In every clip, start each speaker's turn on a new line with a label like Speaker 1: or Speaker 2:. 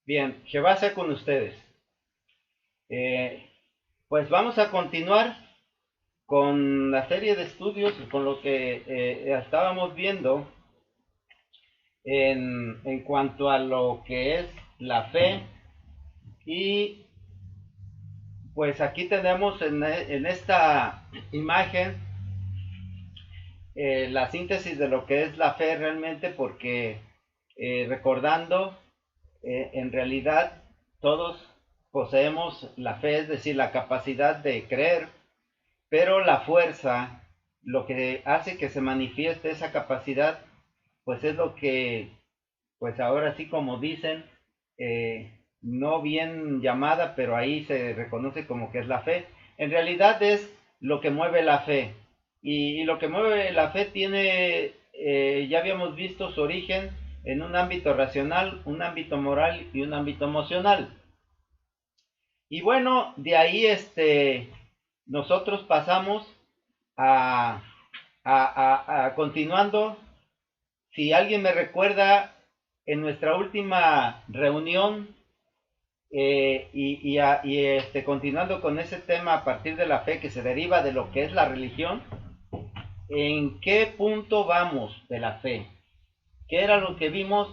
Speaker 1: Bien, Jehová sea con ustedes. Eh, pues vamos a continuar con la serie de estudios, con lo que estábamos viendo en cuanto a lo que es la fe. Y pues aquí tenemos en esta imagen la síntesis de lo que es la fe realmente, porque recordando, en realidad todos poseemos la fe, es decir, la capacidad de creer, pero la fuerza, lo que hace que se manifieste esa capacidad, pues es lo que, pues ahora sí como dicen, no bien llamada, pero ahí se reconoce como que es la fe. En realidad es lo que mueve la fe. Y lo que mueve la fe tiene, ya habíamos visto su origen en un ámbito racional, un ámbito moral y un ámbito emocional. Y bueno, de ahí nosotros pasamos a, a continuando. Si alguien me recuerda, en nuestra última reunión, continuando con ese tema a partir de la fe que se deriva de lo que es la religión, ¿en qué punto vamos de la fe? ¿Qué era lo que vimos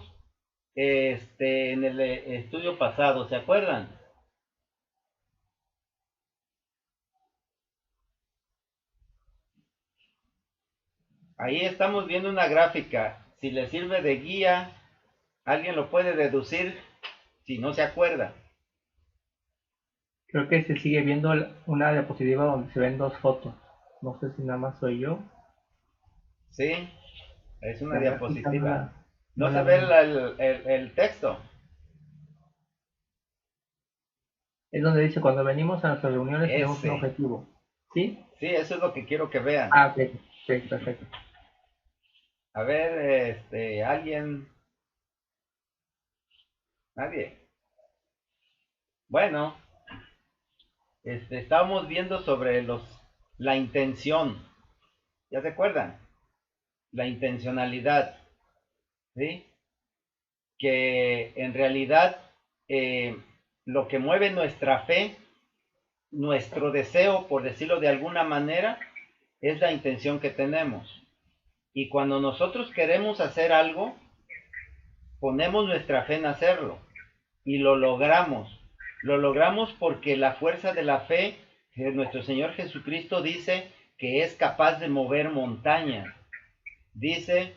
Speaker 1: en el estudio pasado? ¿Se acuerdan? Ahí estamos viendo una gráfica. Si le sirve de guía, alguien lo puede deducir si no se acuerda.
Speaker 2: Creo que se sigue viendo una diapositiva donde se ven dos fotos. No sé si nada más soy yo.
Speaker 1: ¿Sí? Es una
Speaker 2: La gráfica no
Speaker 1: diapositiva.
Speaker 2: la, no
Speaker 1: No se
Speaker 2: la
Speaker 1: ve
Speaker 2: veo.
Speaker 1: el texto.
Speaker 2: Es donde dice, cuando venimos a nuestras reuniones tenemos un
Speaker 1: Ese.
Speaker 2: objetivo. ¿Sí?
Speaker 1: Sí, eso es lo que quiero que vean.
Speaker 2: Ah, ok. Ok, perfecto.
Speaker 1: A ver, alguien. Nadie. Bueno, estábamos viendo sobre la intención. ¿Ya se acuerdan? La intencionalidad. ¿Sí? Que en realidad, eh, lo que mueve nuestra fe, nuestro deseo, por decirlo de alguna manera, es la intención que tenemos. Y cuando nosotros queremos hacer algo, ponemos nuestra fe en hacerlo y lo logramos. Lo logramos porque la fuerza de la fe, nuestro Señor Jesucristo dice que es capaz de mover montañas. Dice,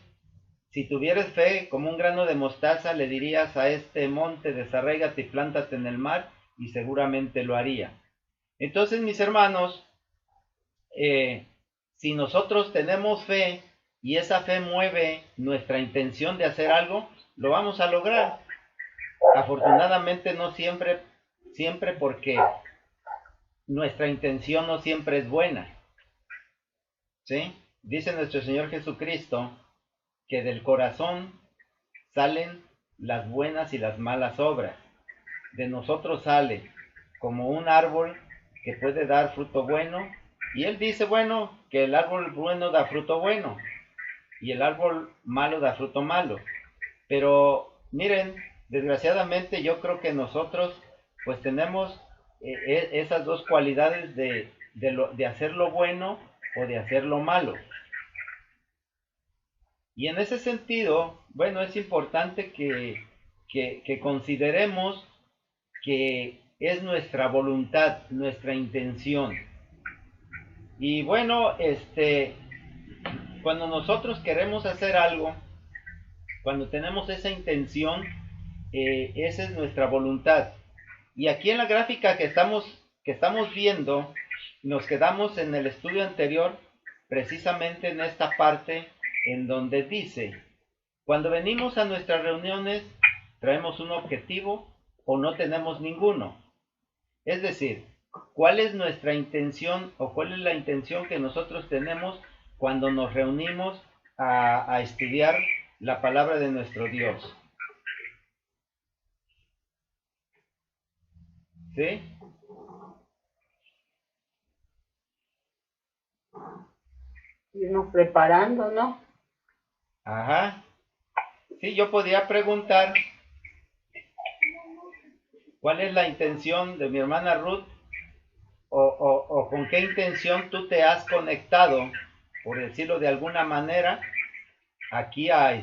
Speaker 1: si tuvieras fe como un grano de mostaza, le dirías a este monte, desarráigate y plántate en el mar, y seguramente lo haría. Entonces, mis hermanos, eh, si nosotros tenemos fe y esa fe mueve nuestra intención de hacer algo, lo vamos a lograr. Afortunadamente no siempre, siempre porque nuestra intención no siempre es buena, ¿sí? Dice nuestro Señor Jesucristo que del corazón salen las buenas y las malas obras. De nosotros sale como un árbol que puede dar fruto bueno, y él dice, bueno, que el árbol bueno da fruto bueno y el árbol malo da fruto malo. Pero miren, desgraciadamente yo creo que nosotros pues tenemos esas dos cualidades de hacer lo bueno o de hacer lo malo. Y en ese sentido, bueno, es importante que consideremos que es nuestra voluntad, nuestra intención. Y bueno, cuando nosotros queremos hacer algo, cuando tenemos esa intención, esa es nuestra voluntad. Y aquí en la gráfica que estamos viendo, nos quedamos en el estudio anterior, precisamente en esta parte en donde dice, cuando venimos a nuestras reuniones, traemos un objetivo o no tenemos ninguno. Es decir, ¿cuál es nuestra intención o cuál es la intención que nosotros tenemos cuando nos reunimos a estudiar la palabra de nuestro Dios? ¿Sí?
Speaker 3: Irnos preparando, ¿no?
Speaker 1: Ajá. Sí, yo podría preguntar, ¿Cuál es la intención de mi hermana Ruth? O con qué intención tú te has conectado, por decirlo de alguna manera, aquí a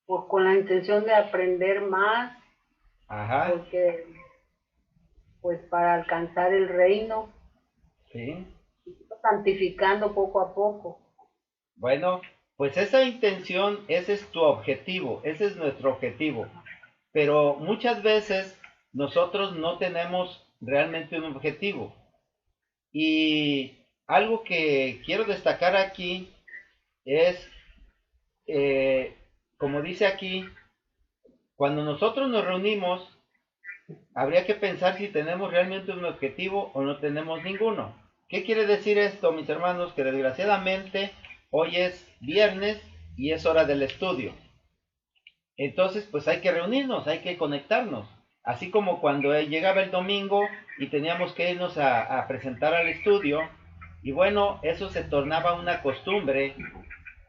Speaker 3: Pues con la intención de aprender más,
Speaker 1: ajá,
Speaker 3: porque pues para alcanzar el reino,
Speaker 1: sí.
Speaker 3: santificando poco a poco.
Speaker 1: Bueno, pues esa intención, ese es tu objetivo, ese es nuestro objetivo. Pero muchas veces nosotros no tenemos realmente un objetivo. Y algo que quiero destacar aquí es, como dice aquí, cuando nosotros nos reunimos, habría que pensar si tenemos realmente un objetivo o no tenemos ninguno. ¿Qué quiere decir esto, mis hermanos? Que desgraciadamente hoy es viernes y es hora del estudio. Entonces, pues hay que reunirnos, hay que conectarnos. Así como cuando llegaba el domingo y teníamos que irnos a presentar al estudio, y bueno, eso se tornaba una costumbre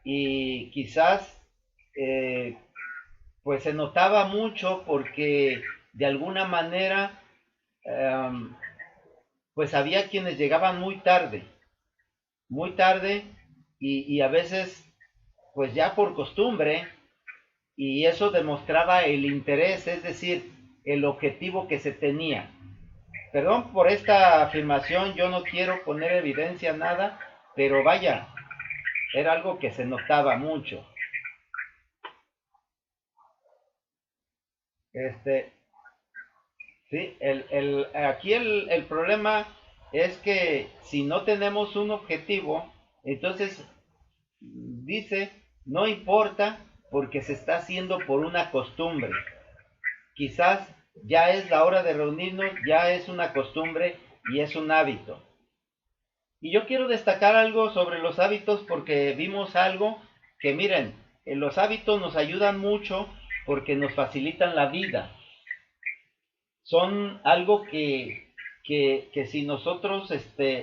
Speaker 1: y quizás pues se notaba mucho porque de alguna manera pues había quienes llegaban muy tarde y a veces pues ya por costumbre, y eso demostraba el interés, es decir, el objetivo que se tenía. Perdón por esta afirmación, yo no quiero poner evidencia nada, pero vaya, era algo que se notaba mucho. Sí, aquí el problema es que si no tenemos un objetivo, entonces dice, no importa porque se está haciendo por una costumbre. Quizás ya es la hora de reunirnos, ya es una costumbre y es un hábito. Y yo quiero destacar algo sobre los hábitos porque vimos algo que miren, los hábitos nos ayudan mucho porque nos facilitan la vida. Son algo que si nosotros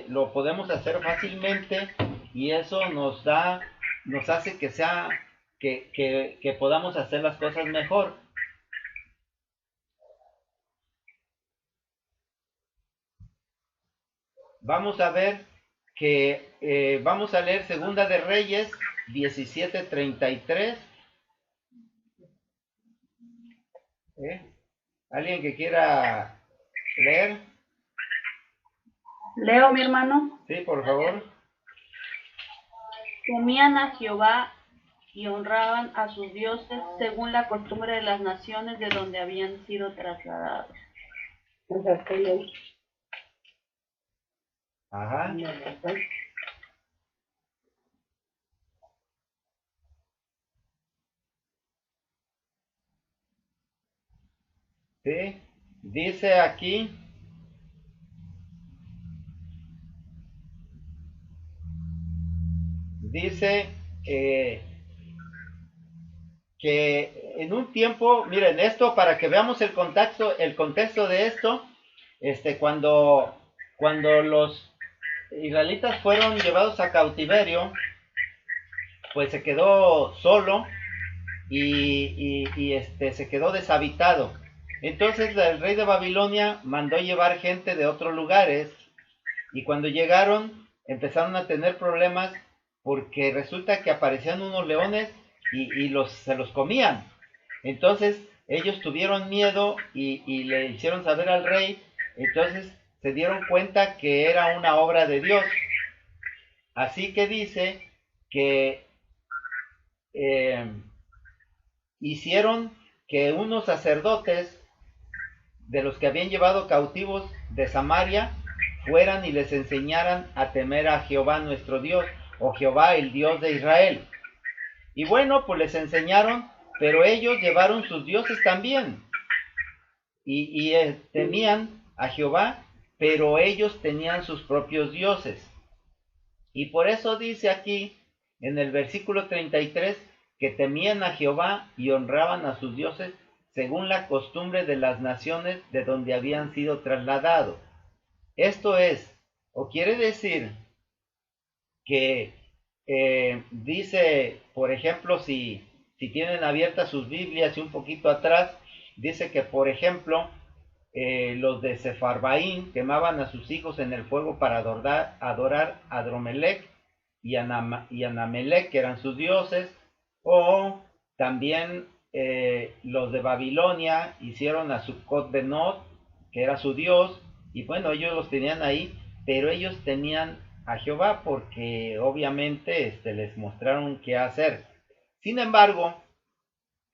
Speaker 1: lo podemos hacer fácilmente y eso nos hace que sea, que podamos hacer las cosas mejor. Vamos a ver que vamos a leer Segunda de Reyes 17:33. ¿Alguien que quiera leer?
Speaker 4: Leo, mi hermano.
Speaker 1: Sí, por favor.
Speaker 4: Temían a Jehová y honraban a sus dioses según la costumbre de las naciones de donde habían sido trasladados.
Speaker 1: Ajá. Sí, dice aquí, dice que en un tiempo, miren esto para que veamos el contexto de esto, cuando los israelitas fueron llevados a cautiverio, pues se quedó solo y se quedó deshabitado. Entonces el rey de Babilonia mandó llevar gente de otros lugares y cuando llegaron empezaron a tener problemas porque resulta que aparecían unos leones y se los comían. Entonces ellos tuvieron miedo y le hicieron saber al rey. Entonces se dieron cuenta que era una obra de Dios. Así que dice que hicieron que unos sacerdotes de los que habían llevado cautivos de Samaria fueran y les enseñaran a temer a Jehová nuestro Dios, o Jehová el Dios de Israel. Y bueno, pues les enseñaron, pero ellos llevaron sus dioses también. Y temían a Jehová, pero ellos tenían sus propios dioses. Y por eso dice aquí, en el versículo 33, que temían a Jehová y honraban a sus dioses según la costumbre de las naciones de donde habían sido trasladados. Esto es, o quiere decir que dice, por ejemplo, si tienen abiertas sus Biblias y un poquito atrás, dice que, por ejemplo, los de Sefarbaín quemaban a sus hijos en el fuego para adorar a Adromelech y Anamelech, que eran sus dioses, o también los de Babilonia hicieron a Sukkot Benot, que era su dios, y bueno, ellos los tenían ahí, pero ellos tenían a Jehová porque obviamente les mostraron qué hacer. Sin embargo,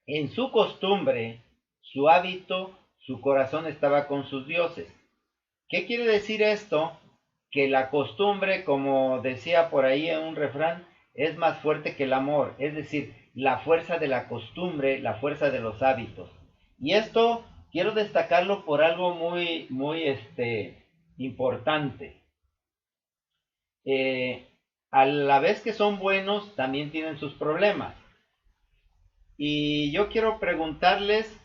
Speaker 1: en su costumbre, su hábito, su corazón estaba con sus dioses. ¿Qué quiere decir esto? Que la costumbre, como decía por ahí en un refrán, es más fuerte que el amor, es decir, la fuerza de la costumbre, la fuerza de los hábitos. Y esto quiero destacarlo por algo muy, muy importante. A la vez que son buenos, también tienen sus problemas. Y yo quiero preguntarles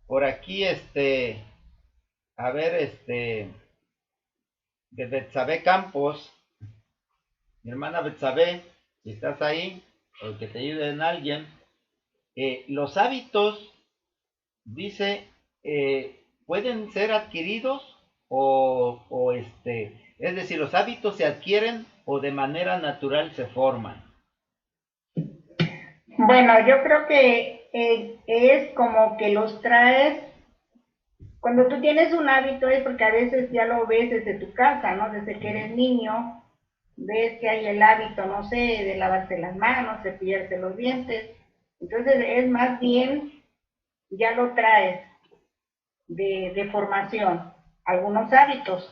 Speaker 1: por aquí, a ver, de Betsabe Campos, mi hermana Betsabe, si estás ahí, o que te ayuden alguien, los hábitos, dice, pueden ser adquiridos es decir, los hábitos se adquieren o de manera natural se forman.
Speaker 3: Bueno, yo creo que es como que los traes, cuando tú tienes un hábito es porque a veces ya lo ves desde tu casa, ¿no? Desde que eres niño, ves que hay el hábito, no sé, de lavarse las manos, cepillarse los dientes. Entonces es más bien, ya lo traes de formación, algunos hábitos.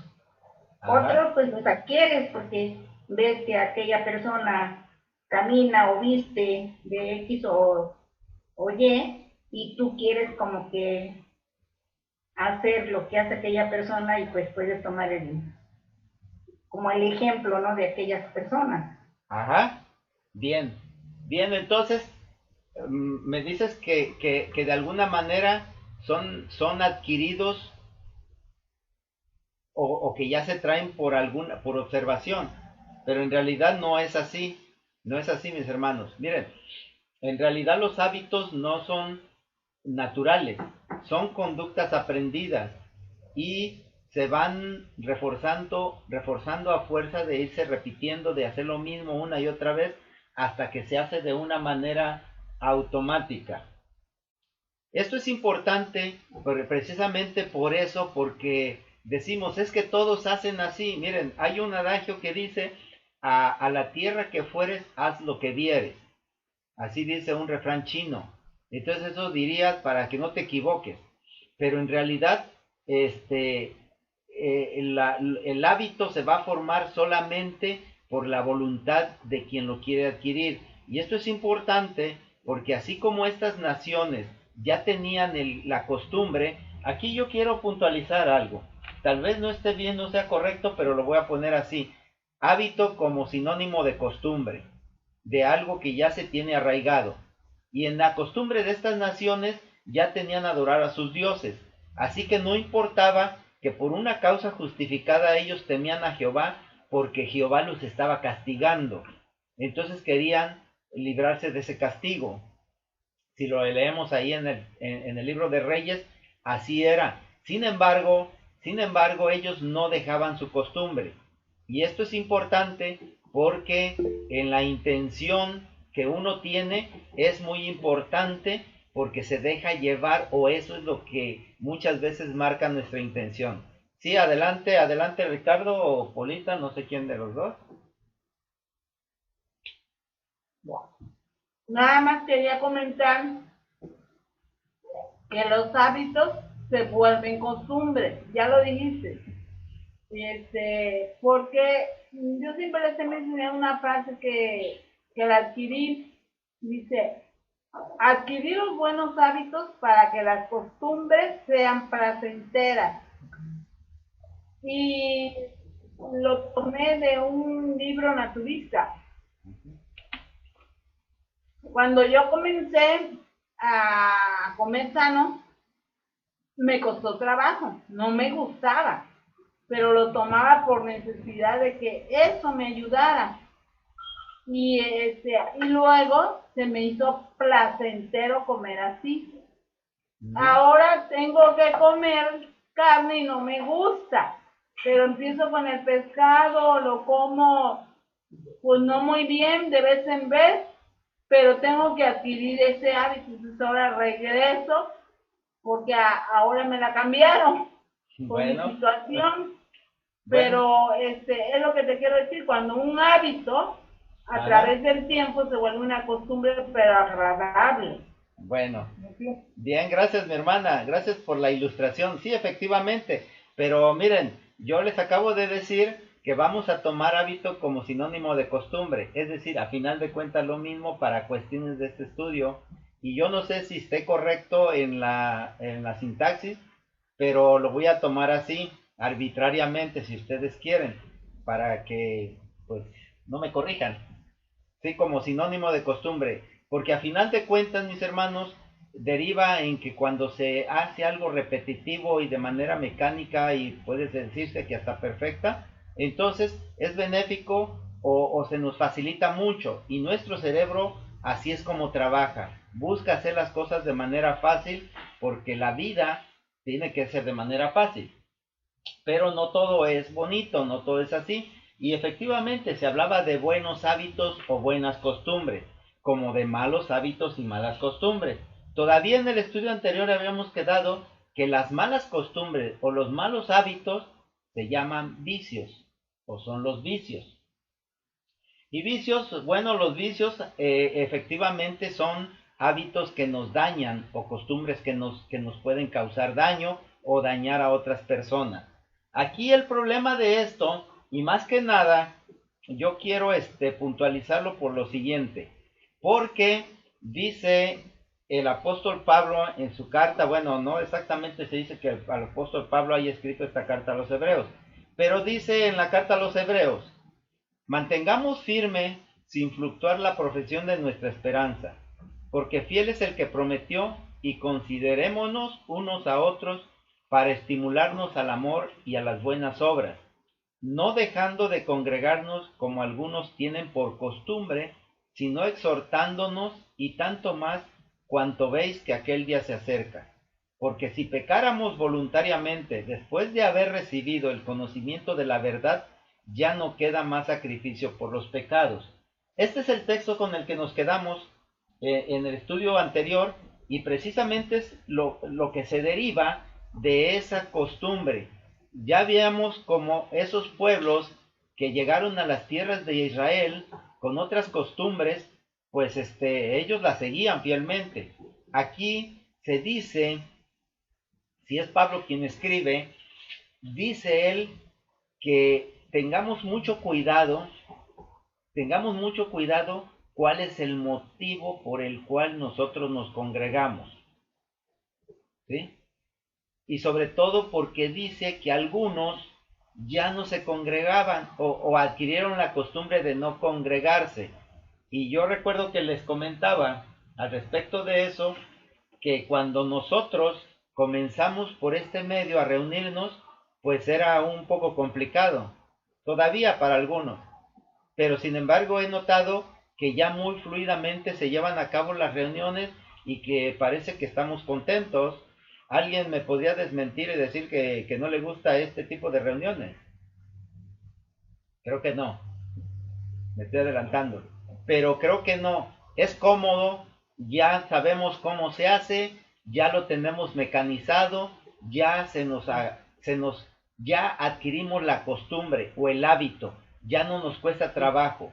Speaker 1: Ajá.
Speaker 3: Otros pues los adquieres porque ves que aquella persona camina o viste de X o y tú quieres como que hacer lo que hace aquella persona y pues puedes tomar como el ejemplo, ¿no? De aquellas personas.
Speaker 1: Ajá, bien, bien, entonces me dices que de alguna manera son adquiridos o que ya se traen por observación, pero en realidad no es así, no es así, mis hermanos. Miren, en realidad los hábitos no son naturales, son conductas aprendidas y se van reforzando a fuerza de irse repitiendo, de hacer lo mismo una y otra vez hasta que se hace de una manera automática. Esto es importante precisamente por eso, porque decimos, es que todos hacen así. Miren, hay un adagio que dice, a la tierra que fueres, haz lo que vieres. Así dice un refrán chino. Entonces eso dirías para que no te equivoques. Pero en realidad, el hábito se va a formar solamente por la voluntad de quien lo quiere adquirir. Y esto es importante porque así como estas naciones ya tenían la costumbre, aquí yo quiero puntualizar algo. Tal vez no esté bien, no sea correcto, pero lo voy a poner así. Hábito como sinónimo de costumbre, de algo que ya se tiene arraigado. Y en la costumbre de estas naciones ya tenían adorar a sus dioses. Así que no importaba que por una causa justificada ellos temían a Jehová, porque Jehová los estaba castigando. Entonces querían librarse de ese castigo. Si lo leemos ahí en el libro de Reyes, así era. Sin embargo, ellos no dejaban su costumbre. Y esto es importante porque en la intención que uno tiene es muy importante porque se deja llevar, o eso es lo que muchas veces marca nuestra intención. Sí, adelante, adelante Ricardo o Polita, no sé quién de los dos.
Speaker 4: Nada más quería comentar que los hábitos se vuelven costumbre, ya lo dijiste. Porque yo siempre les he mencionado una frase que la adquirí, dice, adquirir los buenos hábitos para que las costumbres sean placenteras. Y lo tomé de un libro naturista. Cuando yo comencé a comer sano, me costó trabajo, no me gustaba, pero lo tomaba por necesidad de que eso me ayudara. y luego se me hizo placentero comer así.
Speaker 1: Mm.
Speaker 4: Ahora tengo que comer carne y no me gusta, pero empiezo con el pescado, lo como pues no muy bien de vez en vez, pero tengo que adquirir ese hábito. Entonces ahora regreso porque ahora me la cambiaron por mi
Speaker 1: Bueno,
Speaker 4: situación,
Speaker 1: bueno,
Speaker 4: pero es lo que te quiero decir, cuando un hábito a
Speaker 1: ajá,
Speaker 4: través del tiempo se vuelve una costumbre pero agradable.
Speaker 1: bueno.
Speaker 4: ¿Sí?
Speaker 1: Bien, gracias mi hermana, gracias por la ilustración. Sí, efectivamente, pero miren, yo les acabo de decir que vamos a tomar hábito como sinónimo de costumbre, es decir, a final de cuentas lo mismo para cuestiones de este estudio, y yo no sé si esté correcto en la sintaxis, pero lo voy a tomar así, arbitrariamente, si ustedes quieren, para que, pues, no me corrijan. Sí, como sinónimo de costumbre, porque a final de cuentas, mis hermanos, deriva en que cuando se hace algo repetitivo y de manera mecánica y puede decirse que hasta perfecta, entonces es benéfico o se nos facilita mucho y nuestro cerebro así es como trabaja, busca hacer las cosas de manera fácil porque la vida tiene que ser de manera fácil, pero no todo es bonito, no todo es así. Y efectivamente se hablaba de buenos hábitos o buenas costumbres, como de malos hábitos y malas costumbres. Todavía en el estudio anterior habíamos quedado que las malas costumbres o los malos hábitos se llaman vicios o son los vicios. Y vicios, bueno, los vicios efectivamente son hábitos que nos dañan o costumbres que nos pueden causar daño o dañar a otras personas. Aquí el problema de esto, y más que nada, yo quiero puntualizarlo por lo siguiente, porque dice el apóstol Pablo en su carta, bueno, no exactamente se dice que el apóstol Pablo haya escrito esta carta a los hebreos, pero dice en la carta a los hebreos, mantengamos firme sin fluctuar la profesión de nuestra esperanza, porque fiel es el que prometió, y considerémonos unos a otros para estimularnos al amor y a las buenas obras, no dejando de congregarnos como algunos tienen por costumbre, sino exhortándonos, y tanto más cuanto veis que aquel día se acerca. Porque si pecáramos voluntariamente después de haber recibido el conocimiento de la verdad, ya no queda más sacrificio por los pecados. Este es el texto con el que nos quedamos en el estudio anterior y precisamente es lo que se deriva de esa costumbre. Ya veamos como esos pueblos que llegaron a las tierras de Israel con otras costumbres, pues ellos las seguían fielmente. Aquí se dice, si es Pablo quien escribe, dice él que tengamos mucho cuidado cuál es el motivo por el cual nosotros nos congregamos, ¿sí? Y sobre todo porque dice que algunos ya no se congregaban o adquirieron la costumbre de no congregarse. Y yo recuerdo que les comentaba al respecto de eso, que cuando nosotros comenzamos por este medio a reunirnos, pues era un poco complicado, todavía para algunos, pero sin embargo he notado que ya muy fluidamente se llevan a cabo las reuniones y que parece que estamos contentos. ¿Alguien me podría desmentir y decir que no le gusta este tipo de reuniones? Creo que no, me estoy adelantando, pero creo que no, es cómodo, ya sabemos cómo se hace, ya lo tenemos mecanizado, ya ya adquirimos la costumbre o el hábito, ya no nos cuesta trabajo,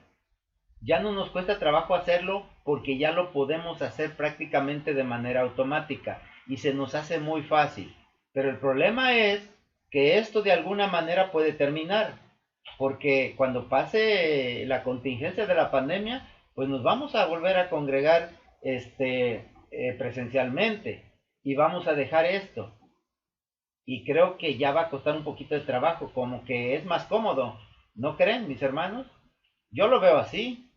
Speaker 1: ya no nos cuesta trabajo hacerlo porque ya lo podemos hacer prácticamente de manera automática y se nos hace muy fácil. Pero el problema es que esto de alguna manera puede terminar, porque cuando pase la contingencia de la pandemia, pues nos vamos a volver a congregar presencialmente y vamos a dejar esto. Y creo que ya va a costar un poquito de trabajo, como que es más cómodo. ¿No creen, mis hermanos? Yo lo veo así.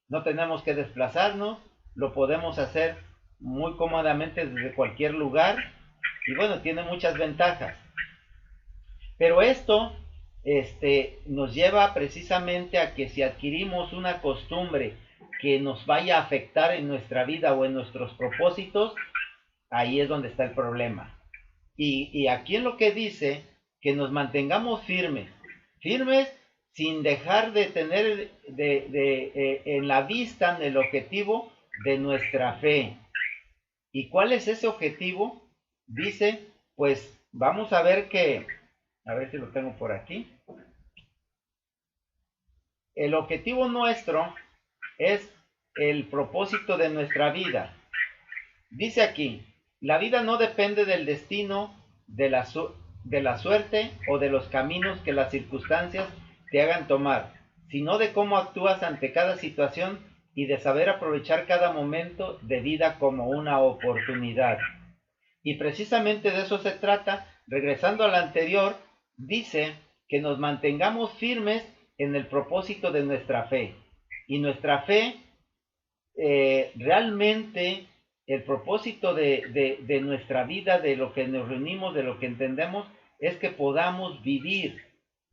Speaker 1: No tenemos que desplazarnos, lo podemos hacer muy cómodamente desde cualquier lugar y bueno, tiene muchas ventajas. Pero esto nos lleva precisamente a que si adquirimos una costumbre que nos vaya a afectar en nuestra vida o en nuestros propósitos, ahí es donde está el problema. Y aquí en lo que dice, que nos mantengamos firmes sin dejar de tener en la vista el objetivo de nuestra fe. ¿Y cuál es ese objetivo? Dice, pues vamos a ver a ver si lo tengo por aquí. El objetivo nuestro es el propósito de nuestra vida. Dice aquí, la vida no depende del destino, de la suerte o de los caminos que las circunstancias te hagan tomar, sino de cómo actúas ante cada situación y de saber aprovechar cada momento de vida como una oportunidad. Y precisamente de eso se trata. Regresando al anterior, dice que nos mantengamos firmes en el propósito de nuestra fe. Y nuestra fe, realmente, el propósito de nuestra vida, de lo que nos reunimos, de lo que entendemos, es que podamos vivir.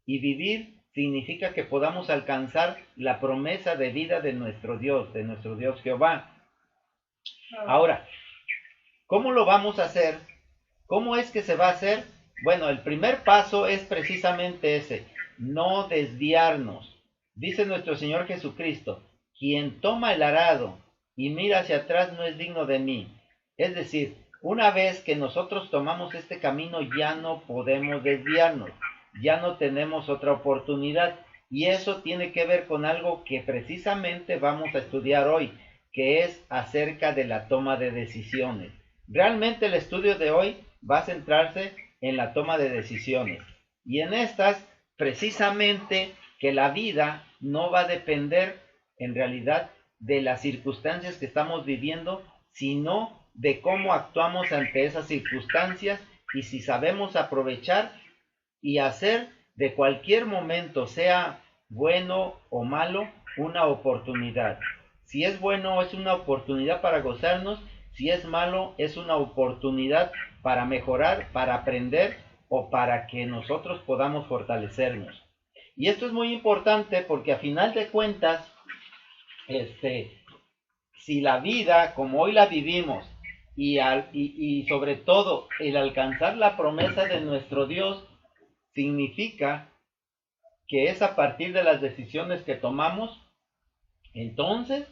Speaker 1: Y vivir significa que podamos alcanzar la promesa de vida de nuestro Dios Jehová. Ahora, ¿cómo lo vamos a hacer? ¿Cómo es que se va a hacer? Bueno, el primer paso es precisamente ese, no desviarnos. Dice nuestro Señor Jesucristo, quien toma el arado y mira hacia atrás no es digno de mí. Es decir, una vez que nosotros tomamos este camino ya no podemos desviarnos, ya no tenemos otra oportunidad. Y eso tiene que ver con algo que precisamente vamos a estudiar hoy, que es acerca de la toma de decisiones. Realmente el estudio de hoy va a centrarse en la toma de decisiones. Y en estas, precisamente, que la vida no va a depender, en realidad, de las circunstancias que estamos viviendo, sino de cómo actuamos ante esas circunstancias y si sabemos aprovechar y hacer de cualquier momento, sea bueno o malo, una oportunidad. Si es bueno, es una oportunidad para gozarnos. Si es malo, es una oportunidad para mejorar, para aprender o para que nosotros podamos fortalecernos. Y esto es muy importante porque a final de cuentas, si la vida como hoy la vivimos y sobre todo el alcanzar la promesa de nuestro Dios, significa que es a partir de las decisiones que tomamos. Entonces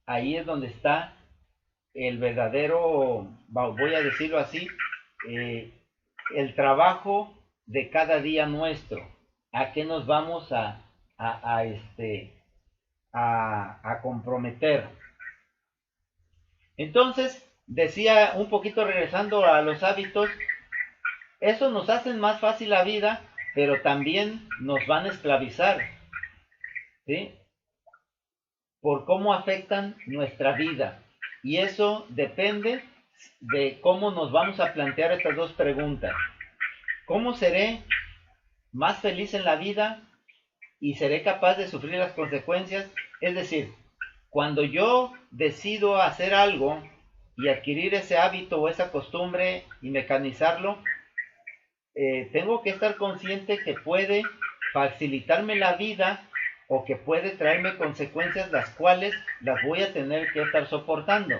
Speaker 1: ahí es donde está el verdadero, voy a decirlo así, el trabajo de cada día nuestro. ¿A qué nos vamos a comprometer? Entonces, decía un poquito regresando a los hábitos, eso nos hace más fácil la vida, pero también nos van a esclavizar, ¿sí? Por cómo afectan nuestra vida. Y eso depende de cómo nos vamos a plantear estas dos preguntas. ¿Cómo seré más feliz en la vida y seré capaz de sufrir las consecuencias? Es decir, cuando yo decido hacer algo y adquirir ese hábito o esa costumbre y mecanizarlo, tengo que estar consciente que puede facilitarme la vida o que puede traerme consecuencias las cuales las voy a tener que estar soportando.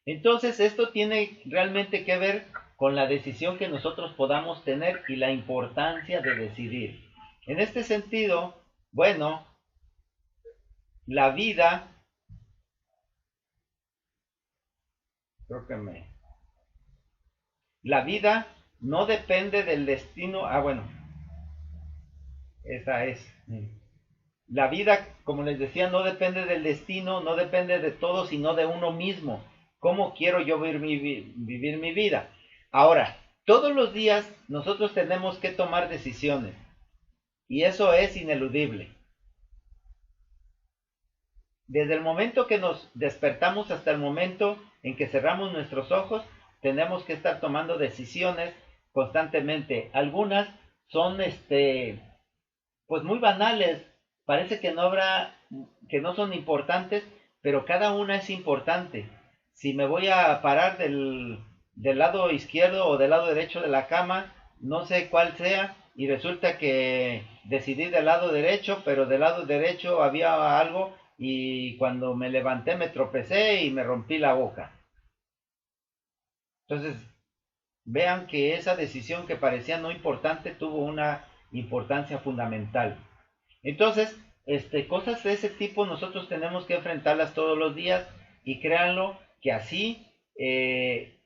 Speaker 1: Entonces esto tiene realmente que ver con la decisión que nosotros podamos tener y la importancia de decidir. En este sentido, bueno, la vida, la vida no depende del destino. Esa es. La vida, como les decía, no depende del destino, no depende de todo, sino de uno mismo. ¿Cómo quiero yo vivir mi vida? Ahora, todos los días nosotros tenemos que tomar decisiones. Y eso es ineludible. Desde el momento que nos despertamos hasta el momento en que cerramos nuestros ojos, tenemos que estar tomando decisiones constantemente. Algunas son pues muy banales, parece que no son importantes, pero cada una es importante. Si me voy a parar del lado izquierdo o del lado derecho de la cama, no sé cuál sea, y resulta que decidí del lado derecho, pero del lado derecho había algo y cuando me levanté me tropecé y me rompí la boca. Entonces, vean que esa decisión que parecía no importante tuvo una importancia fundamental. Entonces, cosas de ese tipo nosotros tenemos que enfrentarlas todos los días y créanlo que así,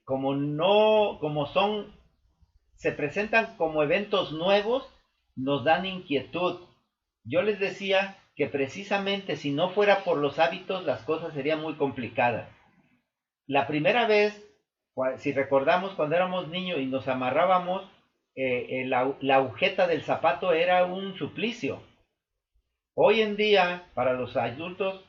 Speaker 1: como son, se presentan como eventos nuevos, nos dan inquietud. Yo les decía que precisamente si no fuera por los hábitos, las cosas serían muy complicadas. La primera vez, si recordamos cuando éramos niños y nos amarrábamos, la agujeta del zapato era un suplicio. Hoy en día, para los adultos,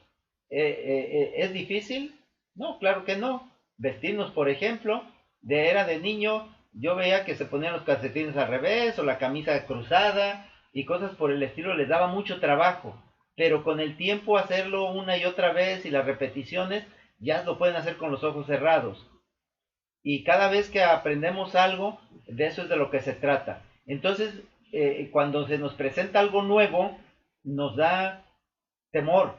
Speaker 1: ¿es difícil? No, claro que no. Vestirnos, por ejemplo, era de niño, yo veía que se ponían los calcetines al revés o la camisa cruzada y cosas por el estilo, les daba mucho trabajo. Pero con el tiempo hacerlo una y otra vez y las repeticiones, ya lo pueden hacer con los ojos cerrados. Y cada vez que aprendemos algo, de eso es de lo que se trata. Entonces, cuando se nos presenta algo nuevo, nos da temor.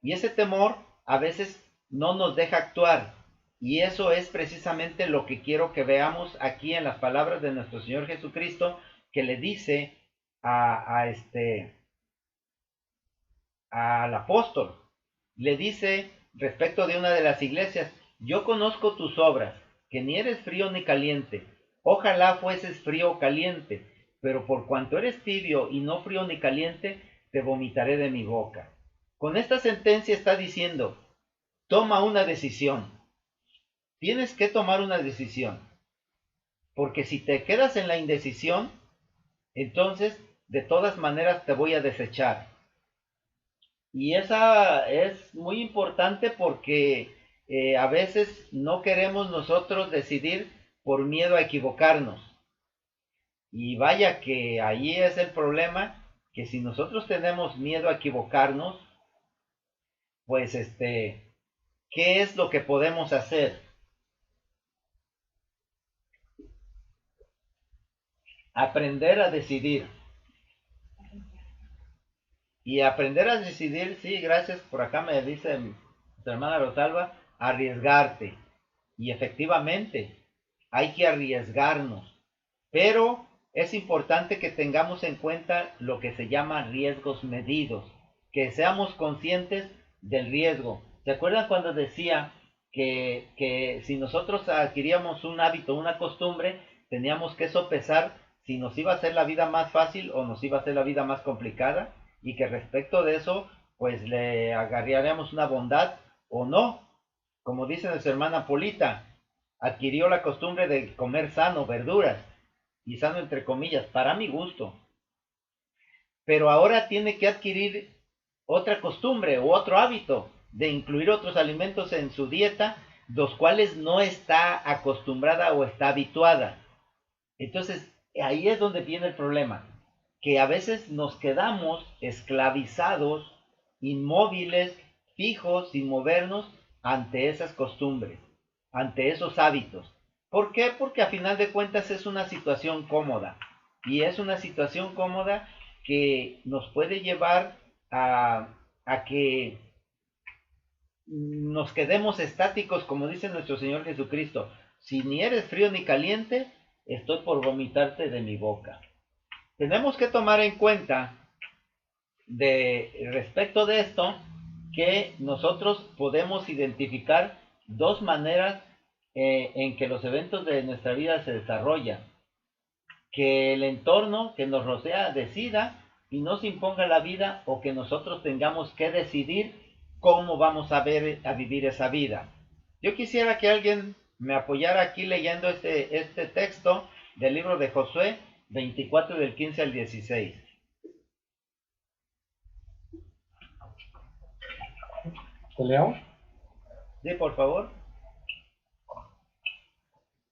Speaker 1: Y ese temor a veces no nos deja actuar. Y eso es precisamente lo que quiero que veamos aquí en las palabras de nuestro Señor Jesucristo, que le dice al apóstol. Le dice respecto de una de las iglesias: yo conozco tus obras, que ni eres frío ni caliente. Ojalá fueses frío o caliente, pero por cuanto eres tibio y no frío ni caliente, te vomitaré de mi boca. Con esta sentencia está diciendo, toma una decisión. Tienes que tomar una decisión. Porque si te quedas en la indecisión, entonces de todas maneras te voy a desechar. Y esa es muy importante porque a veces no queremos nosotros decidir por miedo a equivocarnos. Y vaya que ahí es el problema, que si nosotros tenemos miedo a equivocarnos, pues ¿qué es lo que podemos hacer? Aprender a decidir. Y aprender a decidir, sí, gracias, por acá me dice mi hermana Rosalba, arriesgarte. Y efectivamente, hay que arriesgarnos. Pero es importante que tengamos en cuenta lo que se llama riesgos medidos, que seamos conscientes del riesgo. ¿Se acuerdan cuando decía que si nosotros adquiríamos un hábito, una costumbre, teníamos que sopesar si nos iba a hacer la vida más fácil o nos iba a hacer la vida más complicada? Y que respecto de eso, pues le agarraríamos una bondad o no. Como dice nuestra hermana Polita, adquirió la costumbre de comer sano, verduras, y sano entre comillas, para mi gusto. Pero ahora tiene que adquirir otra costumbre u otro hábito de incluir otros alimentos en su dieta, los cuales no está acostumbrada o está habituada. Entonces, ahí es donde viene el problema, que a veces nos quedamos esclavizados, inmóviles, fijos, sin movernos ante esas costumbres, ante esos hábitos. ¿Por qué? Porque a final de cuentas es una situación cómoda. Y es una situación cómoda que nos puede llevar a que nos quedemos estáticos, como dice nuestro Señor Jesucristo. Si ni eres frío ni caliente, estoy por vomitarte de mi boca. Tenemos que tomar en cuenta respecto de esto, que nosotros podemos identificar dos maneras en que los eventos de nuestra vida se desarrollan. Que el entorno que nos rodea decida y nos imponga la vida, o que nosotros tengamos que decidir cómo vamos a vivir esa vida. Yo quisiera que alguien me apoyara aquí leyendo este texto del libro de Josué 24 del 15 al 16.
Speaker 2: ¿Te leo?
Speaker 1: Sí, por favor.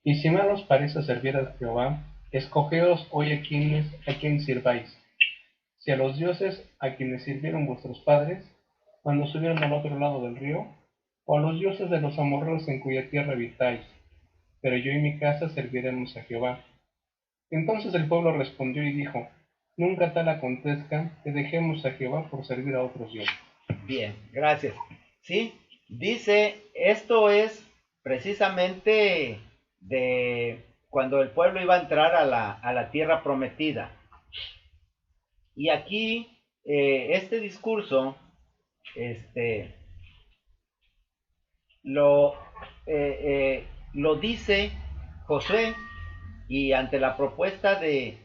Speaker 2: Y si mal os parece servir a Jehová, escogeos hoy a quien sirváis. Si a los dioses a quienes sirvieron vuestros padres, cuando subieron al otro lado del río, o a los dioses de los amorreos en cuya tierra habitáis. Pero yo y mi casa serviremos a Jehová. Entonces el pueblo respondió y dijo, nunca tal acontezca que dejemos a Jehová por servir a otros dioses.
Speaker 1: Bien, gracias. Sí, dice, esto es precisamente de cuando el pueblo iba a entrar a la tierra prometida. Y aquí, este discurso, lo, lo dice Josué, y ante la propuesta de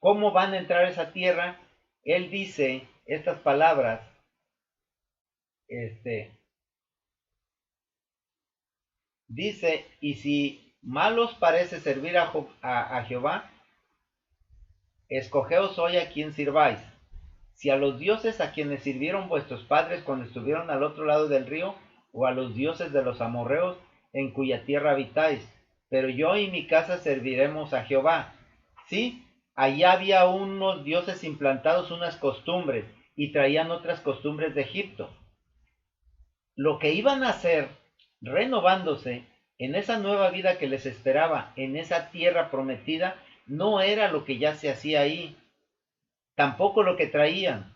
Speaker 1: cómo van a entrar a esa tierra, él dice estas palabras, dice, y si mal os parece servir a Jehová, escogeos hoy a quien sirváis, si a los dioses a quienes sirvieron vuestros padres cuando estuvieron al otro lado del río, o a los dioses de los amorreos en cuya tierra habitáis, pero yo y mi casa serviremos a Jehová. Sí, allá había unos dioses implantados, unas costumbres, y traían otras costumbres de Egipto. Lo que iban a hacer, renovándose en esa nueva vida que les esperaba, en esa tierra prometida, no era lo que ya se hacía ahí, tampoco lo que traían,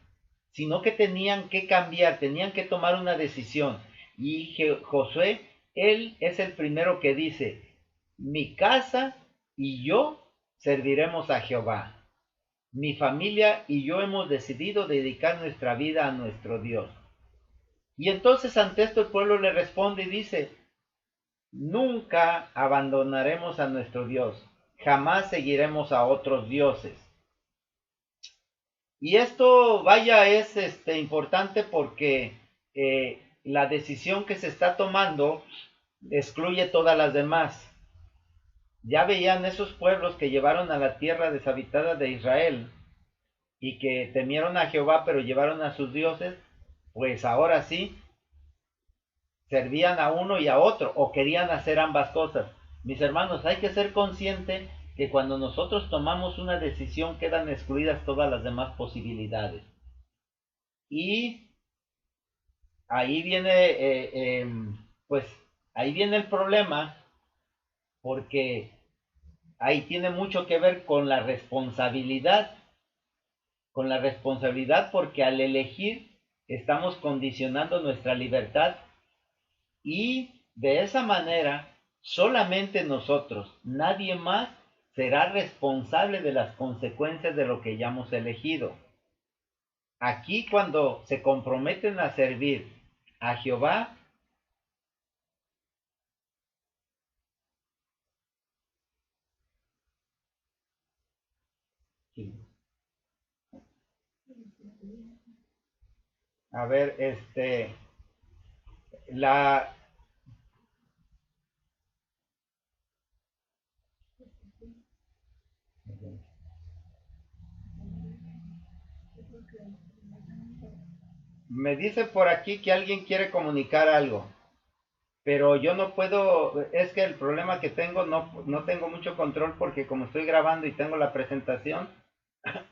Speaker 1: sino que tenían que cambiar, tenían que tomar una decisión. Y Josué, él es el primero que dice, mi casa y yo serviremos a Jehová. Mi familia y yo hemos decidido dedicar nuestra vida a nuestro Dios. Y entonces ante esto el pueblo le responde y dice, nunca abandonaremos a nuestro Dios, jamás seguiremos a otros dioses. Y esto, vaya, es importante porque la decisión que se está tomando excluye todas las demás. Ya veían esos pueblos que llevaron a la tierra deshabitada de Israel y que temieron a Jehová, pero llevaron a sus dioses, pues ahora sí, servían a uno y a otro, o querían hacer ambas cosas. Mis hermanos, hay que ser consciente que cuando nosotros tomamos una decisión quedan excluidas todas las demás posibilidades. Y ahí viene, pues, ahí viene el problema, porque ahí tiene mucho que ver con la responsabilidad porque al elegir estamos condicionando nuestra libertad y de esa manera solamente nosotros, nadie más será responsable de las consecuencias de lo que hayamos elegido. Aquí cuando se comprometen a servir a Jehová, a ver, la me dice por aquí que alguien quiere comunicar algo, pero yo no puedo, es que el problema que tengo, no tengo mucho control porque como estoy grabando y tengo la presentación,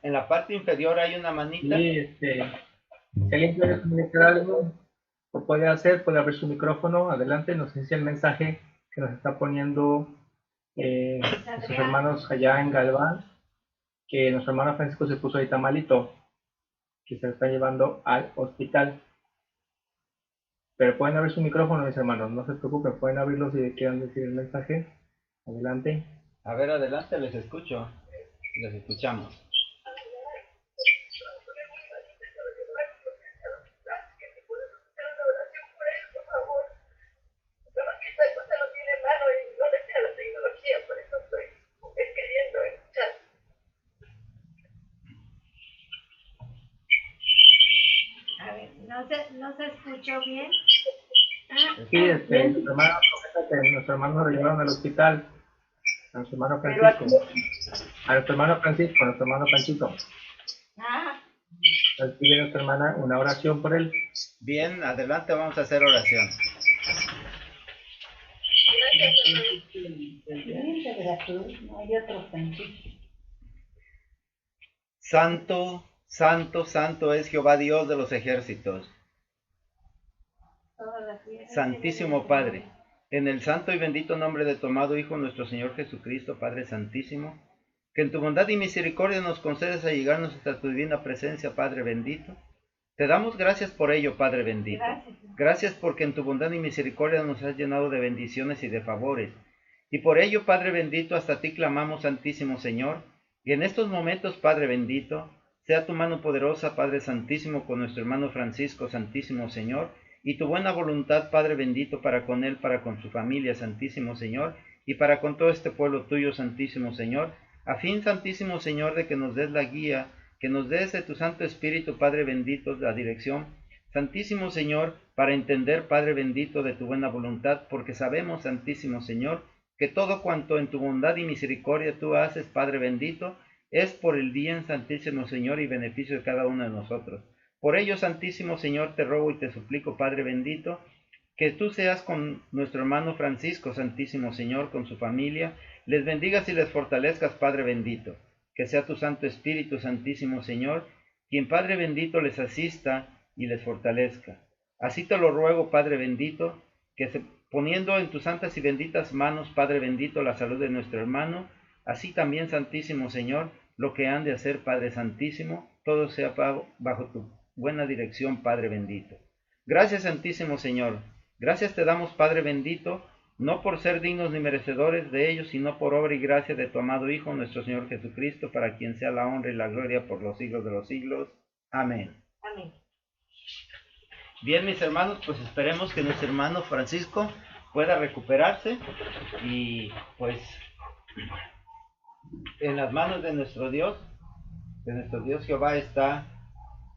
Speaker 1: en la parte inferior hay una manita.
Speaker 2: Sí, si alguien quiere comunicar algo, lo puede hacer, puede abrir su micrófono, adelante, nos dice el mensaje que nos está poniendo nuestros hermanos allá en Galván, que nuestro hermano Francisco se puso ahorita malito, que se lo está llevando al hospital. Pero pueden abrir su micrófono, mis hermanos, no se preocupen, pueden abrirlo si quieren decir el mensaje. Adelante.
Speaker 1: A ver, adelante, les escucho. Les escuchamos.
Speaker 4: No se escuchó bien.
Speaker 2: Sí, nuestro hermano lo llevaron al hospital, a nuestro hermano Francisco, nuestro hermano Panchito. Nos pide nuestra hermana una oración por él.
Speaker 1: Bien, adelante, vamos a hacer oración. Santo, santo, santo es Jehová Dios de los ejércitos. Santísimo Padre, En el santo y bendito nombre de tu amado Hijo, nuestro Señor Jesucristo, Padre Santísimo, que en tu bondad y misericordia nos concedes a llegarnos hasta tu divina presencia, Padre bendito. Te damos gracias por ello, Padre bendito. Gracias porque en tu bondad y misericordia nos has llenado de bendiciones y de favores. Y por ello, Padre bendito, hasta ti clamamos, Santísimo Señor. Y en estos momentos, Padre bendito, sea tu mano poderosa, Padre Santísimo, con nuestro hermano Francisco, Santísimo Señor, y tu buena voluntad, Padre bendito, para con él, para con su familia, Santísimo Señor, y para con todo este pueblo tuyo, Santísimo Señor, a fin, Santísimo Señor, de que nos des la guía, que nos des de tu Santo Espíritu, Padre bendito, la dirección, Santísimo Señor, para entender, Padre bendito, de tu buena voluntad, porque sabemos, Santísimo Señor, que todo cuanto en tu bondad y misericordia tú haces, Padre bendito, es por el bien, Santísimo Señor, y beneficio de cada uno de nosotros. Por ello, Santísimo Señor, te ruego y te suplico, Padre bendito, que tú seas con nuestro hermano Francisco, Santísimo Señor, con su familia, les bendigas y les fortalezcas, Padre bendito. Que sea tu Santo Espíritu, Santísimo Señor, quien, Padre bendito, les asista y les fortalezca. Así te lo ruego, Padre bendito, que poniendo en tus santas y benditas manos, Padre bendito, la salud de nuestro hermano, así también, Santísimo Señor, lo que han de hacer, Padre Santísimo, todo sea bajo tu buena dirección, Padre bendito. Gracias, Santísimo Señor. Gracias te damos, Padre bendito, no por ser dignos ni merecedores de ellos, sino por obra y gracia de tu amado Hijo, nuestro Señor Jesucristo, para quien sea la honra y la gloria por los siglos de los siglos. Amén.
Speaker 4: Amén.
Speaker 1: Bien, mis hermanos, pues esperemos que nuestro hermano Francisco pueda recuperarse y pues en las manos de nuestro Dios Jehová está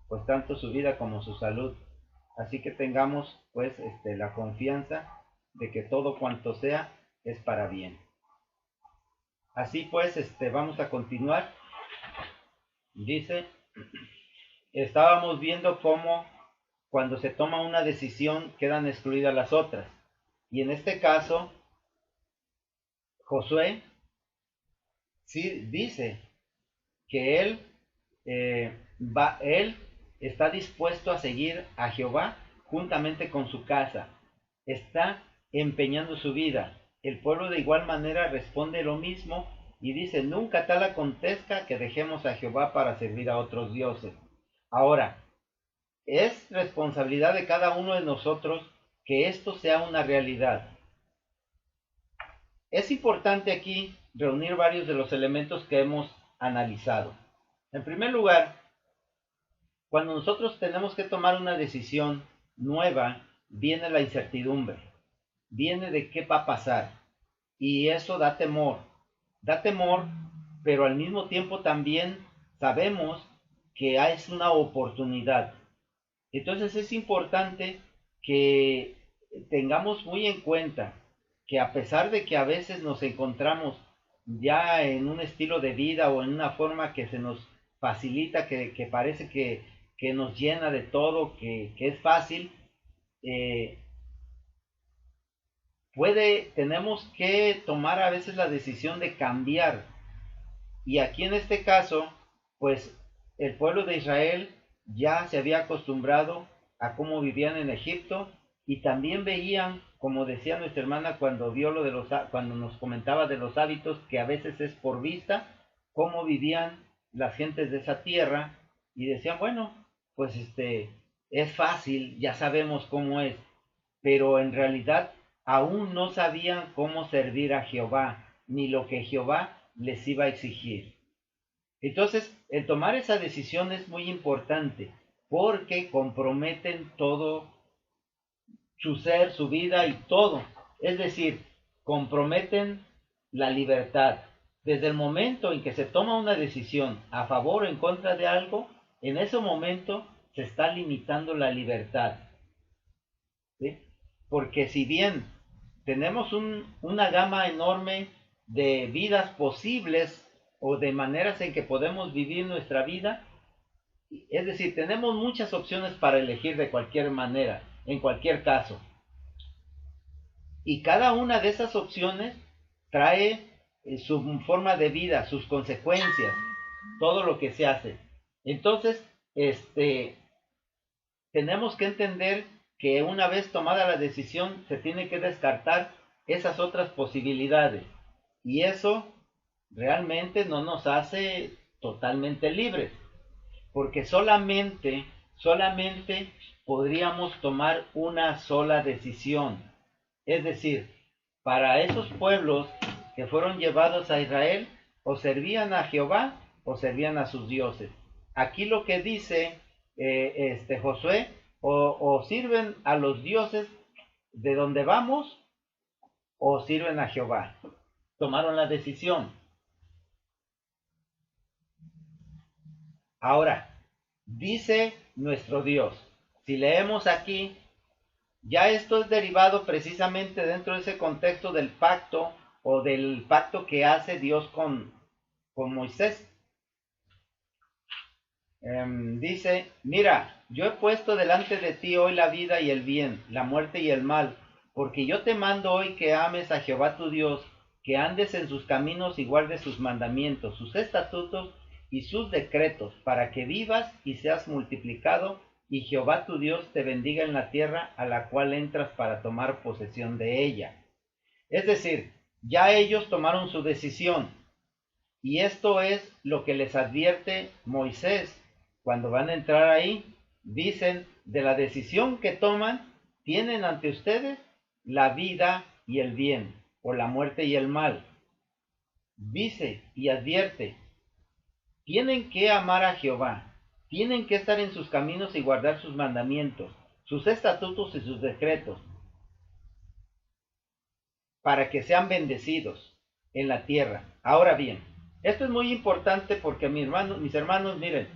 Speaker 1: pues tanto su vida como su salud. Así que tengamos pues la confianza de que todo cuanto sea es para bien. Así pues, vamos a continuar. Dice, estábamos viendo cómo cuando se toma una decisión quedan excluidas las otras. Y en este caso, Josué sí dice que él está dispuesto a seguir a Jehová juntamente con su casa. Está empeñando su vida. El pueblo de igual manera responde lo mismo y dice, nunca tal acontezca que dejemos a Jehová para servir a otros dioses. Ahora, es responsabilidad de cada uno de nosotros que esto sea una realidad. Es importante aquí reunir varios de los elementos que hemos analizado. En primer lugar, cuando nosotros tenemos que tomar una decisión nueva, viene la incertidumbre, viene de qué va a pasar, y eso da temor, pero al mismo tiempo también sabemos que es una oportunidad. Entonces es importante que tengamos muy en cuenta que a pesar de que a veces nos encontramos ya en un estilo de vida o en una forma que se nos facilita, que parece que nos llena de todo, que es fácil, tenemos que tomar a veces la decisión de cambiar. Y aquí en este caso, pues el pueblo de Israel ya se había acostumbrado a cómo vivían en Egipto y también veían, como decía nuestra hermana cuando cuando nos comentaba de los hábitos, que a veces es por vista, cómo vivían las gentes de esa tierra, y decían, bueno, pues es fácil, ya sabemos cómo es, pero en realidad aún no sabían cómo servir a Jehová, ni lo que Jehová les iba a exigir. Entonces, el tomar esa decisión es muy importante, porque comprometen todo su ser, su vida y todo. Es decir, comprometen la libertad. Desde el momento en que se toma una decisión a favor o en contra de algo, en ese momento se está limitando la libertad. ¿Sí? Porque si bien tenemos una gama enorme de vidas posibles o de maneras en que podemos vivir nuestra vida, es decir, tenemos muchas opciones para elegir de cualquier manera, en cualquier caso. Y cada una de esas opciones trae su forma de vida, sus consecuencias, todo lo que se hace. Entonces, tenemos que entender que una vez tomada la decisión, se tiene que descartar esas otras posibilidades. Y eso realmente no nos hace totalmente libres, porque solamente podríamos tomar una sola decisión. Es decir, para esos pueblos que fueron llevados a Israel, o servían a Jehová o servían a sus dioses. Aquí lo que dice Josué, o sirven a los dioses de donde vamos, o sirven a Jehová. Tomaron la decisión. Ahora, dice nuestro Dios, si leemos aquí, ya esto es derivado precisamente dentro de ese contexto del pacto, o del pacto que hace Dios con Moisés. Dice, mira, yo he puesto delante de ti hoy la vida y el bien, la muerte y el mal, porque yo te mando hoy que ames a Jehová tu Dios, que andes en sus caminos y guardes sus mandamientos, sus estatutos y sus decretos, para que vivas y seas multiplicado, y Jehová tu Dios te bendiga en la tierra a la cual entras para tomar posesión de ella. Es decir, ya ellos tomaron su decisión, y esto es lo que les advierte Moisés cuando van a entrar ahí. Dicen, de la decisión que toman, tienen ante ustedes la vida y el bien, o la muerte y el mal. Dice y advierte, tienen que amar a Jehová, tienen que estar en sus caminos y guardar sus mandamientos, sus estatutos y sus decretos, para que sean bendecidos en la tierra. Ahora bien, esto es muy importante porque mis hermanos, miren,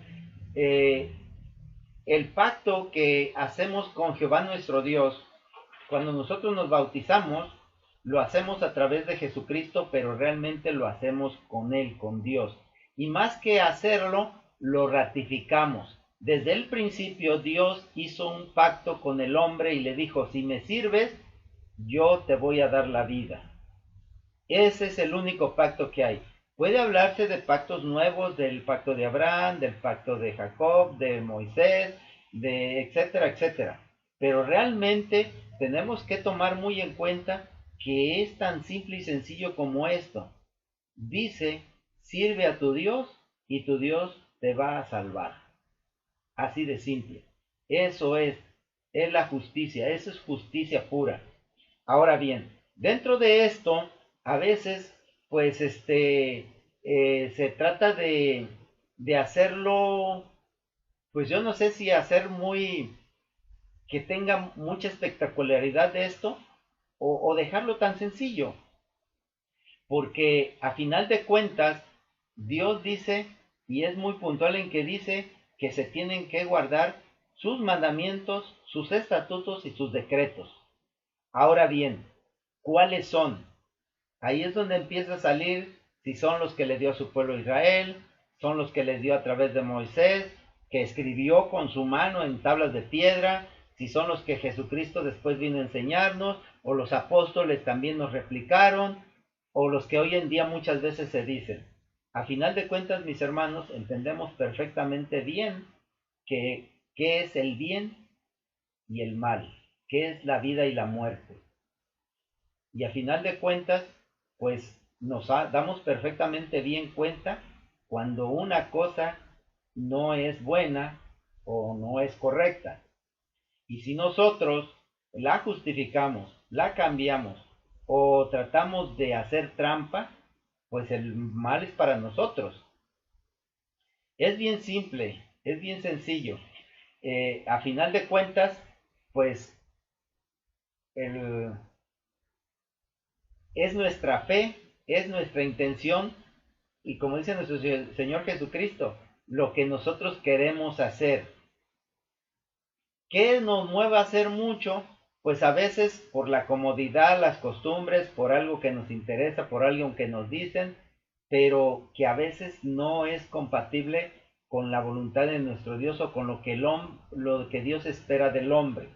Speaker 1: el pacto que hacemos con Jehová nuestro Dios, cuando nosotros nos bautizamos, lo hacemos a través de Jesucristo, pero realmente lo hacemos con Él, con Dios. Y más que hacerlo, lo ratificamos. Desde el principio Dios hizo un pacto con el hombre y le dijo, si me sirves, yo te voy a dar la vida. Ese es el único pacto que hay. Puede hablarse de pactos nuevos, del pacto de Abraham, del pacto de Jacob, de Moisés, de etcétera, etcétera. Pero realmente tenemos que tomar muy en cuenta que es tan simple y sencillo como esto. Dice, sirve a tu Dios y tu Dios te va a salvar. Así de simple. Eso es la justicia, eso es justicia pura. Ahora bien, dentro de esto, a veces, pues, se trata de hacerlo, pues yo no sé si hacer que tenga mucha espectacularidad de esto, o dejarlo tan sencillo. Porque a final de cuentas, Dios dice, y es muy puntual en que dice, que se tienen que guardar sus mandamientos, sus estatutos y sus decretos. Ahora bien, ¿cuáles son? Ahí es donde empieza a salir si son los que le dio a su pueblo Israel, son los que les dio a través de Moisés, que escribió con su mano en tablas de piedra, si son los que Jesucristo después vino a enseñarnos, o los apóstoles también nos replicaron, o los que hoy en día muchas veces se dicen. A final de cuentas, mis hermanos, entendemos perfectamente bien qué es el bien y el mal, qué es la vida y la muerte. Y a final de cuentas, pues nos damos perfectamente bien cuenta cuando una cosa no es buena o no es correcta. Y si nosotros la justificamos, la cambiamos o tratamos de hacer trampa, pues el mal es para nosotros. Es bien simple, es bien sencillo. A final de cuentas, pues es nuestra fe, es nuestra intención, y como dice nuestro Señor Jesucristo, lo que nosotros queremos hacer. ¿Qué nos mueve a hacer mucho? Pues a veces por la comodidad, las costumbres, por algo que nos interesa, por algo que nos dicen, pero que a veces no es compatible con la voluntad de nuestro Dios o con lo que Dios espera del hombre.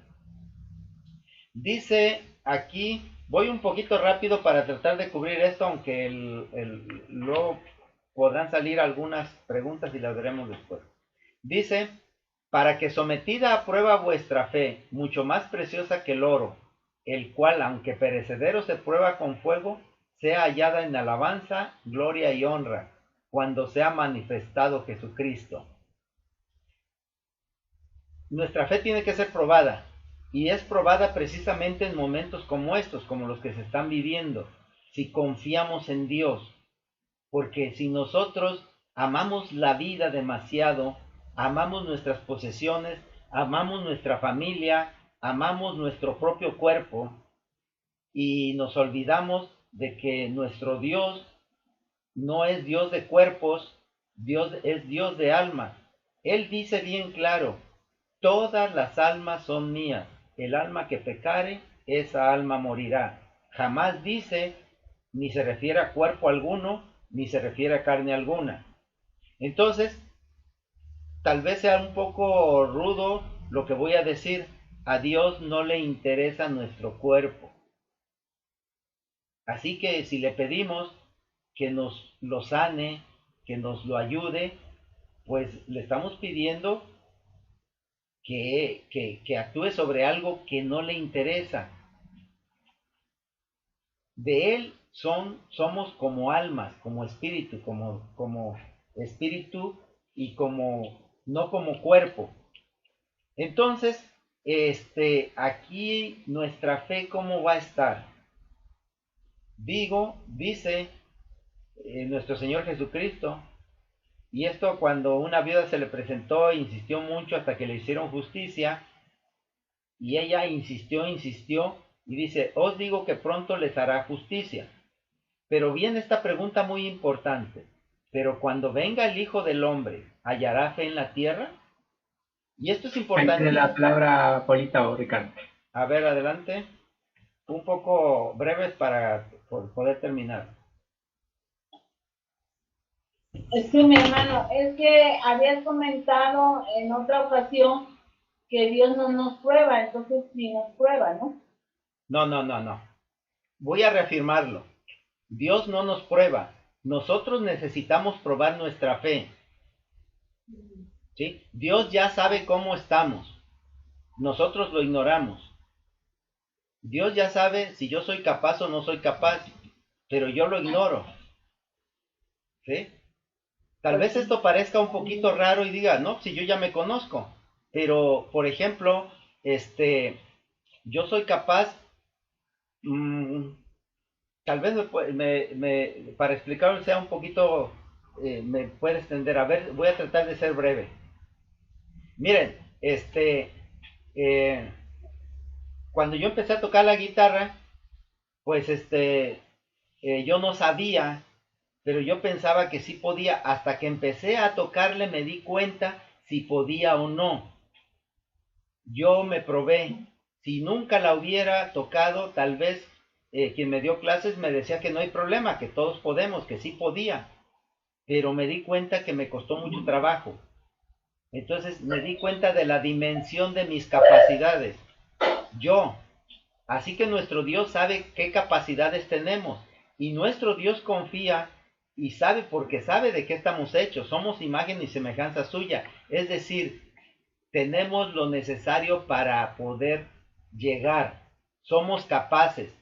Speaker 1: Dice aquí, voy un poquito rápido para tratar de cubrir esto, aunque luego podrán salir algunas preguntas y las veremos después. Dice, para que sometida a prueba vuestra fe, mucho más preciosa que el oro, el cual, aunque perecedero se prueba con fuego, sea hallada en alabanza, gloria y honra, cuando sea manifestado Jesucristo. Nuestra fe tiene que ser probada, y es probada precisamente en momentos como estos, como los que se están viviendo, si confiamos en Dios. Porque si nosotros amamos la vida demasiado, amamos nuestras posesiones, amamos nuestra familia, amamos nuestro propio cuerpo, y nos olvidamos de que nuestro Dios no es Dios de cuerpos, Dios es Dios de almas. Él dice bien claro: todas las almas son mías, el alma que pecare, esa alma morirá. Jamás dice, ni se refiere a cuerpo alguno, ni se refiere a carne alguna. Entonces, tal vez sea un poco rudo lo que voy a decir. A Dios no le interesa nuestro cuerpo. Así que si le pedimos que nos lo sane, que nos lo ayude, pues le estamos pidiendo que actúe sobre algo que no le interesa. De Él somos como almas, como espíritu, como espíritu y no como cuerpo. Entonces, aquí nuestra fe, ¿cómo va a estar? Dice nuestro Señor Jesucristo, y esto cuando una viuda se le presentó, insistió mucho hasta que le hicieron justicia, y ella insistió, y dice: os digo que pronto les hará justicia. Pero viene esta pregunta muy importante: pero cuando venga el Hijo del Hombre, ¿hallará fe en la tierra? Y esto es importante.
Speaker 2: Ahí la palabra Polita o Ricardo.
Speaker 1: A ver, adelante. Un poco breves para poder terminar.
Speaker 4: Sí, mi hermano, es que habías comentado en otra ocasión que Dios no nos prueba, entonces sí nos prueba, ¿no?
Speaker 1: No. Voy a reafirmarlo. Dios no nos prueba. Nosotros necesitamos probar nuestra fe. ¿Sí? Dios ya sabe cómo estamos. Nosotros lo ignoramos. Dios ya sabe si yo soy capaz o no soy capaz, pero yo lo ignoro. ¿Sí? Tal vez esto parezca un poquito raro y diga: no, si yo ya me conozco. Pero, por ejemplo, yo soy capaz, tal vez para explicarlo sea un poquito, me puede extender. A ver, voy a tratar de ser breve. Miren, cuando yo empecé a tocar la guitarra, pues yo no sabía, pero yo pensaba que sí podía. Hasta que empecé a tocarle me di cuenta si podía o no. Yo me probé. Si nunca la hubiera tocado, tal vez quien me dio clases me decía que no hay problema, que todos podemos, que sí podía. Pero me di cuenta que me costó mucho trabajo. Entonces me di cuenta de la dimensión de mis capacidades. Así que nuestro Dios sabe qué capacidades tenemos. Y nuestro Dios confía y sabe, porque sabe de qué estamos hechos. Somos imagen y semejanza suya. Es decir, tenemos lo necesario para poder llegar. Somos capaces,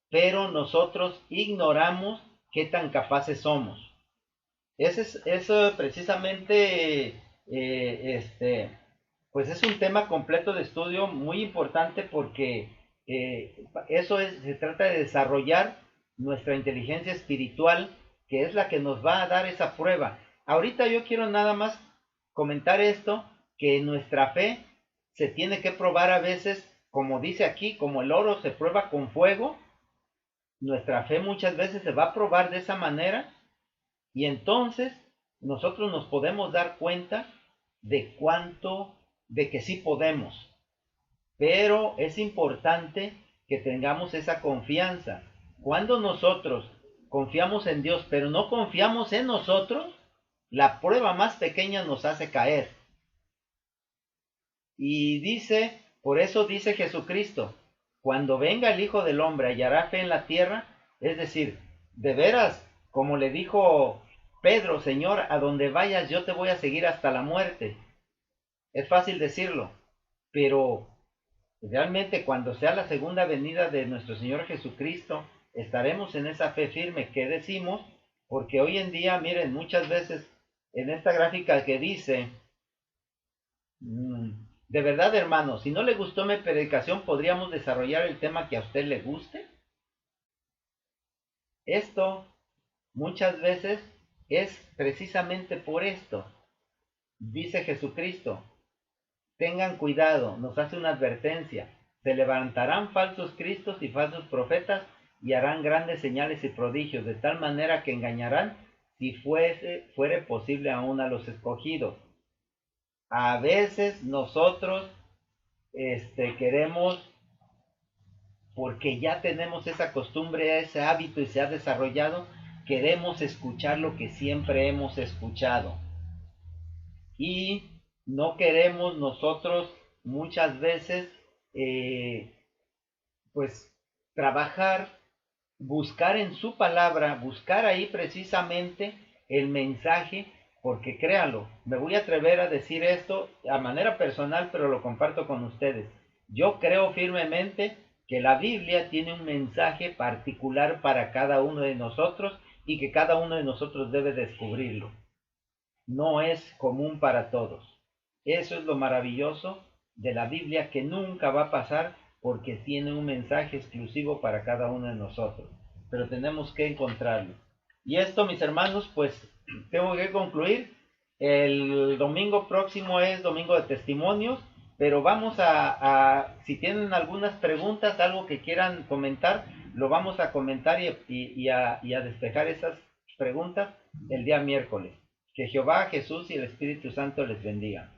Speaker 1: pero nosotros ignoramos qué tan capaces somos. Eso precisamente, pues es un tema completo de estudio muy importante, porque se trata de desarrollar nuestra inteligencia espiritual, que es la que nos va a dar esa prueba. Ahorita yo quiero nada más comentar esto, que nuestra fe se tiene que probar a veces, como dice aquí, como el oro se prueba con fuego. Nuestra fe muchas veces se va a probar de esa manera, y entonces nosotros nos podemos dar cuenta de que sí podemos. Pero es importante que tengamos esa confianza. Cuando nosotros confiamos en Dios, pero no confiamos en nosotros, la prueba más pequeña nos hace caer. Y por eso dice Jesucristo: cuando venga el Hijo del Hombre, ¿hallará fe en la tierra? Es decir, de veras, como le dijo Pedro: Señor, a donde vayas yo te voy a seguir hasta la muerte. Es fácil decirlo, pero realmente cuando sea la segunda venida de nuestro Señor Jesucristo, estaremos en esa fe firme que decimos, porque hoy en día, miren, muchas veces en esta gráfica que dice, de verdad, hermano, si no le gustó mi predicación, ¿podríamos desarrollar el tema que a usted le guste? Esto muchas veces es precisamente por esto. Dice Jesucristo, tengan cuidado, nos hace una advertencia. Se levantarán falsos cristos y falsos profetas y harán grandes señales y prodigios, de tal manera que engañarán, si fuere posible, aún a los escogidos. A veces nosotros queremos, porque ya tenemos esa costumbre, ese hábito y se ha desarrollado, queremos escuchar lo que siempre hemos escuchado. Y no queremos nosotros muchas veces pues trabajar, buscar en su palabra, buscar ahí precisamente el mensaje, porque créanlo, me voy a atrever a decir esto a manera personal, pero lo comparto con ustedes. Yo creo firmemente que la Biblia tiene un mensaje particular para cada uno de nosotros y que cada uno de nosotros debe descubrirlo. No es común para todos. Eso es lo maravilloso de la Biblia, que nunca va a pasar, porque tiene un mensaje exclusivo para cada uno de nosotros. Pero tenemos que encontrarlo. Y esto, mis hermanos, pues tengo que concluir. El domingo próximo es domingo de testimonios, pero vamos si tienen algunas preguntas, algo que quieran comentar, lo vamos a comentar y a despejar esas preguntas el día miércoles. Que Jehová, Jesús y el Espíritu Santo les bendiga.